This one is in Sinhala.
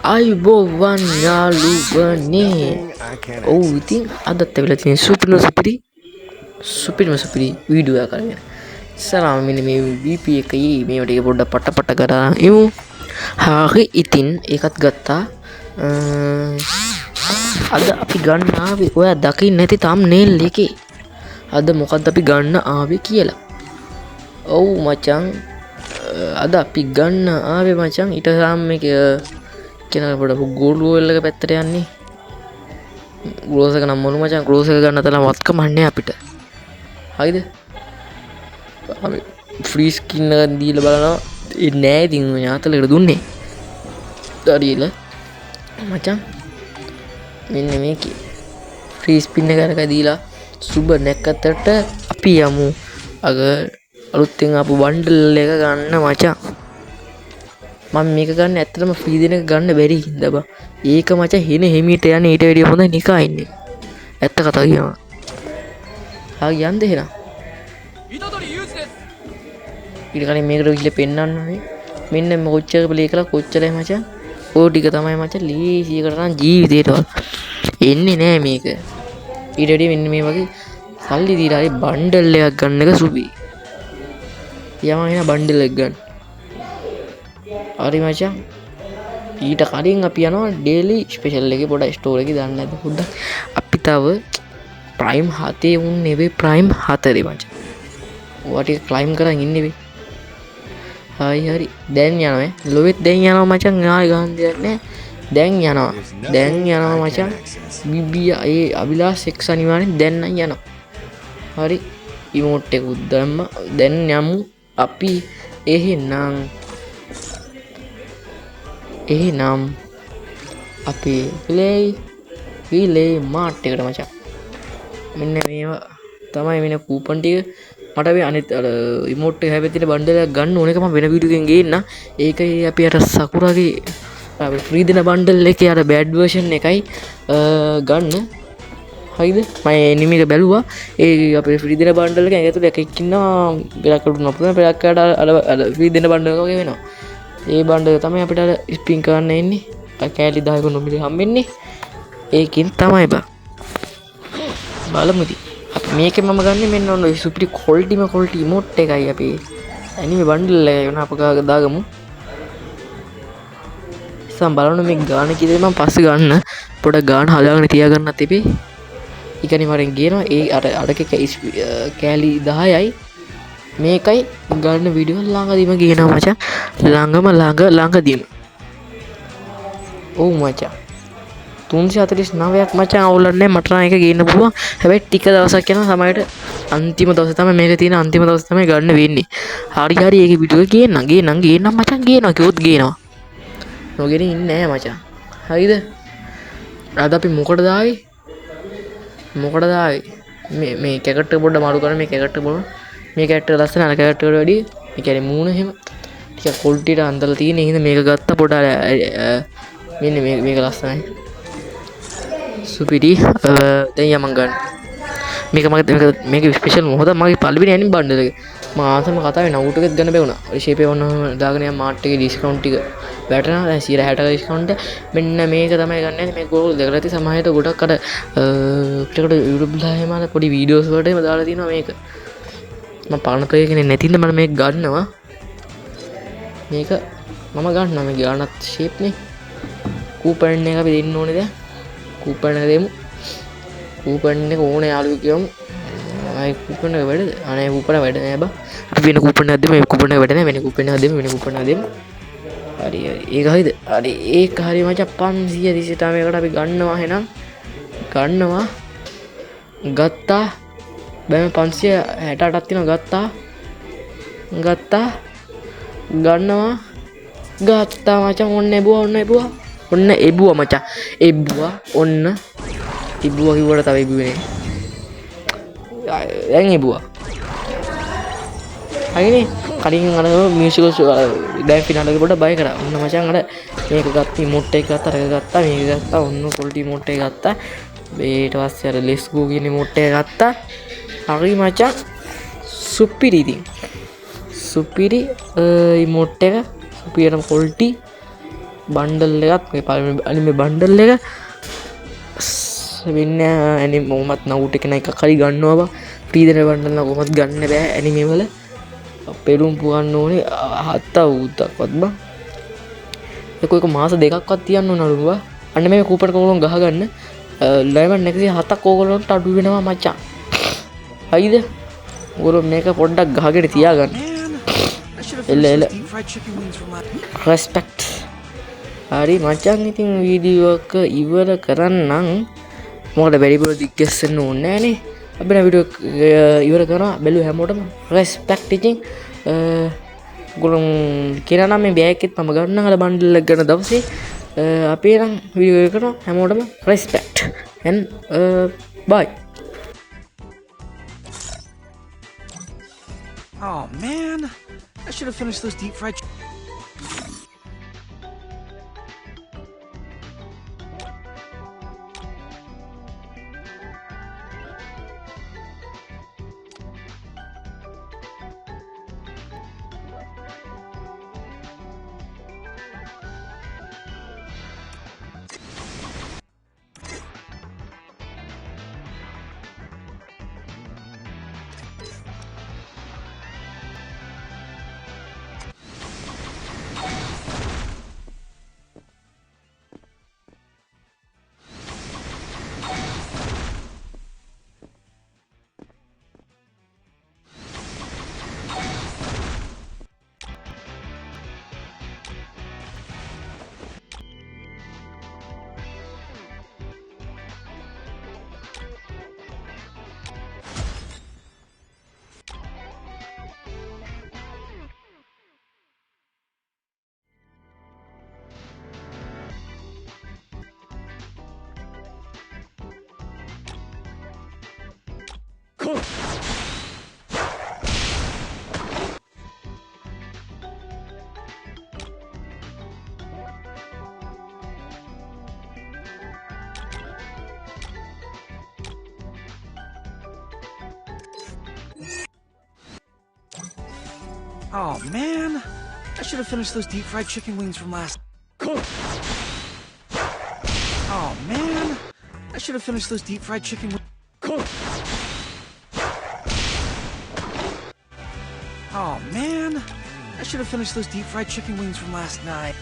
අයිබෝවන් යාළුවනේ. ඔව් ඉතින් අදත් වෙලා තියෙන සුපිරි වීඩියෝ එකක් කරගෙන. සලාම මෙන්න මේ BP එකේ මේවට එක පොඩ්ඩක් පට කරා යමු. හරි ඉතින් ඒකත් ගත්තා. අද අපි ගන්න ආවේ ඔයා දකින්න නැති thumbnail එකේ. අද මොකද්ද අපි ගන්න ආවේ කියලා. ඔව් මචං අද අපි ගන්න ආවේ මචං ඊට සාම්මේක කෙනා පොඩ ගෝල්ඩ් එක පැත්තට යන්නේ. ග්ලෝස් එක නම් මොනු මචං ග්ලෝස් එක ගන්න තරම් වත්කම නැහැ අපිට. හරිද? අපි ෆ්‍රී ස්කින් එක දීලා බලනවා. ඒ නෑ ඉතින් ඥාතලකට දුන්නේ. හරිද? මචං මෙන්න මේකේ ෆ්‍රී ස්පින් එකක් දීලා සුබ නැකතට අපි යමු. අග අලුත්ෙන් ආපු බන්ඩල් එක ගන්න මචං. මම මේක ගන්න ඇත්තටම ෆ්‍රී දෙන එක ගන්න බැරි හින්දා බා. ඒක මචං හින හිමීට යන්නේ ඊට වැඩිය හොඳ නිකා ඉන්නේ. ඇත්ත කතාව කියනවා. ආ යන්න එහෙනම්. ඊට කලින් මේකට ගිහලා පෙන්නන්න ඕනේ. මෙන්න මම කොච්චර ප්ලේ කළා කොච්චරයි මචං. ඕ ටික තමයි මචං ලීසියකට නම් ජීවිතේටවත් එන්නේ නෑ මේක. ඊට වැඩිය මෙන්න මේ වගේ සල්ලි දීලා හරි බන්ඩල් එකක් ගන්න එක සුබි. යමන් එන බන්ඩල් එක ගන්න. හරි මචං. ඊට කලින් අපි යනවා ඩේලි ස්පෙෂල් එකේ පොඩ ස්ටෝර් එකේ දාන්න නැද්ද පොඩ්ඩක්. අපි තව ප්‍රයිම් 7 උන් නෙවෙයි ප්‍රයිම් 4 මචං. ඔයා ටික ක්ලයිම් කරන් ඉන්නේ වෙයි. හරි දැන් යනවා ලොවෙත් දැන් යනවා මචං. ආයි ගහන්න දෙයක් නැහැ. දැන් යනවා මචං. බිබිය ඒ අභිලාෂ් එක්ස් අනිවාර්යෙන් දැන් නම් යනවා. හරි ඉමෝට් එක උද්දම්ම දැන් යමු අපි. එහෙනම් අපි විලේ මාට් එකට මචං. මෙන්න මේවා තමයි මෙන්න කූපන් ටික. මට මේ අනිත් අර ඉමෝට් එක හැබැයි තියෙන බන්ඩල් එකක් ගන්න ඕන එක මම වෙන වීඩියෝ එකකින් ගේන්න. ඒකයි අපි අර සකුරාගේ අපි ෆ්‍රී දෙන බන්ඩල් එකේ අර බෑඩ් වර්ෂන් එකයි ගන්න. හරිද? මම එනිමි එක බැලුවා. ඒ අපේ ෆ්‍රී දෙන බන්ඩල් එක ඇතුළේ එකක් ඉන්නවා. බෙලක් කඩුන අපේ බෙලක් කඩ අර ෆ්‍රී දෙන බන්ඩල් එක වගේ වෙනවා. ඒ බන්ඩල් තමයි අපිට අර ස්පින් කරන්න එන්නේ. කෑලි 10ක නොමිලේ හම්බෙන්නේ. ඒකින් තමයි බා. බලමු ඉතින්. අපි මේකේ මම ගන්නේ මෙන්න ඔන්න සුපිරි ක්වොලිටි ඉමෝට් එකයි අපි ඇනිමේ බන්ඩල් එක වෙන අප දාගමු. සම් බලන්න මේ ගාන කීයද මම පස්සේ ගන්න. පොඩක් ගාන හදාගෙන තියාගන්න තිබේ. ඊකනි මරෙන් ගේනවා. ඒ අරක කෑලි 10යි මේකයි ගන්න වීඩියෝ ළඟදීම ගේනවා මචං. ළඟදීම. ඔව් මචං 349ක් මචං අවුලන්නේ මට නම් එක ගේන්න පුළුවන්. හැබැයි ටික දවසක් යනවා සමහරට අන්තිම දවසේ තමයි මේක තියෙන අන්තිම දවසේ තමයි ගන්න වෙන්නේ. හරි ඒකේ වීඩියෝ ගේන්නම් මචං. ගේනවා කිව්වොත් ගේනවා. නොගෙන ඉන්නේ නැහැ මචං. හරිද? අද අපි මොකටද ආවේ? මේ කැරක්ටර් පොඩ්ඩ මාරු කරන්න. මේ කැරක්ටර් බලන්න. මේ කැරක්ටර් ලස්සන අර කැරක්ටර් වලට වැඩිය ඒ කියන්නේ මූණ එහෙම ටික ක්වොලිටියට අන්දලා තියෙන. එහෙනම් මේක ගත්ත පොඩ මෙන්න මේක ලස්සනයි. සුපිරි. දැන් යමන් ගන්න. මේක ස්පෙෂල් මොකද මගේ පළවෙනි ඇනිම බන්ඩල් එක. මම ආසම කතාවේ නවුට් එකත් ගන්න බැුණා. ඔය ෂේප් එක වුණා දාගෙන යන මාට් එකේ ඩිස්කවුන්ට් ටික වැටෙනවා. දැන් 60ක ඩිස්කවුන්ට්. මෙන්න මේක තමයි ගන්න. මේ ගෝල් දෙකලා තියෙන සමහරට ගොඩක් අර ටිකට YouTube දාලා එහෙම පොඩි වීඩියෝස් වලට එහෙම දාලා තියෙනවා මේක. මම පාන ප්ලේ එකේ නැතිනම් මම මේක ගන්නවා. මේක මම ගන්නවා. මේ ගානත් ෂේප් නේ. කූපන් එක අපි දෙන්න ඕනේ දැන්. කූපන් එක දෙමු. කූපන් එක ඕනේ යාළුවෝ කියමු. ආයි කූපන් එක වැඩද? අනේ කූපන් එක වැඩ නෑ බා. අපි වෙන කූපන් එකක් දෙමු. මේ කූපන් එක වැඩ නෑ. වෙන කූපන් එකක් දෙමු. හරි. ඒක හරිද? හරි. ඒක හරි මචං 539කට අපි ගන්නවා එහෙනම්. ගත්තා. බෑම 568ක් තියෙනවා ගත්තා මචං. ඔන්න එබුවා මචං. ඔන්න ඉබුවා කිව්වට තව ඉබුවේ නේ. දැන් ඉබුවා. හරිනේ. කලින් අර මියුසිකල් දැන් ෆිනාල් එකේ පොඩ්ඩක් බය කරා. ඔන්න මචං අර මේක ගත්තා ඉමෝට් එක ගත්තා අරක ගත්තා මේක ගත්තා ඔන්න ක්වොලිටි ඉමෝට් එක ගත්තා. ඊට පස්සේ අර ලෙට්ස් ගෝ කියන ඉමෝට් එක ගත්තා. හරි මචං සුපිරි ඉතින්. සුපිරි ඉමෝට් එක සුපිරිම ක්වොලිටි බණ්ඩල් එකත් මේ පළවෙනි අනිමේ බණ්ඩල් එක වෙන්න ඇනි මොහමත් නවුට කෙන එක කරි ගන්නවා ප්‍රීදන බණ්ඩල්න කොමත් ගන්න බෑ ඇනිමේවල පෙරුම් පුගන්න ඕනේ හත්තා වූතක්වත් බා එක මාස දෙකක්වත් තියන්න නළුවා අන්න මේ කූපට කෝලොන් ගහගන්න ලයිවන් නැකසි හතක් කෝගොලොන්ට අඩු වෙනවා මච්චා අයිද ගොලො මේක පොඩ්ඩක් ගහගෙන තියාගන්න එල්ල එල රෙස්පෙක්ට් හරි මචන් ඉතින් වීඩියෝක ඉවර කරන්නම් මොකට බැරිපුර දික්ගස්සන්න ඕන්නෑනේ අපින විඩ ඉවර කරන බැලු හැමෝටම රෙස්පෙක්ට් ඉතින් ගොළුම් කියනම් මේ බෑකෙත් මම ගන්න හල බණ්ඩල්ල ගන දවසේ අපේ නම් වීඩියෝ කරන හැමෝටම respect and bye. Oh man, I should have finished those deep fried. Oh man, I should have finished those deep fried chicken wings from last. Oh man, I should have finished those deep fried chicken wings. Oh man, I should have finished those deep fried chicken wings from last night.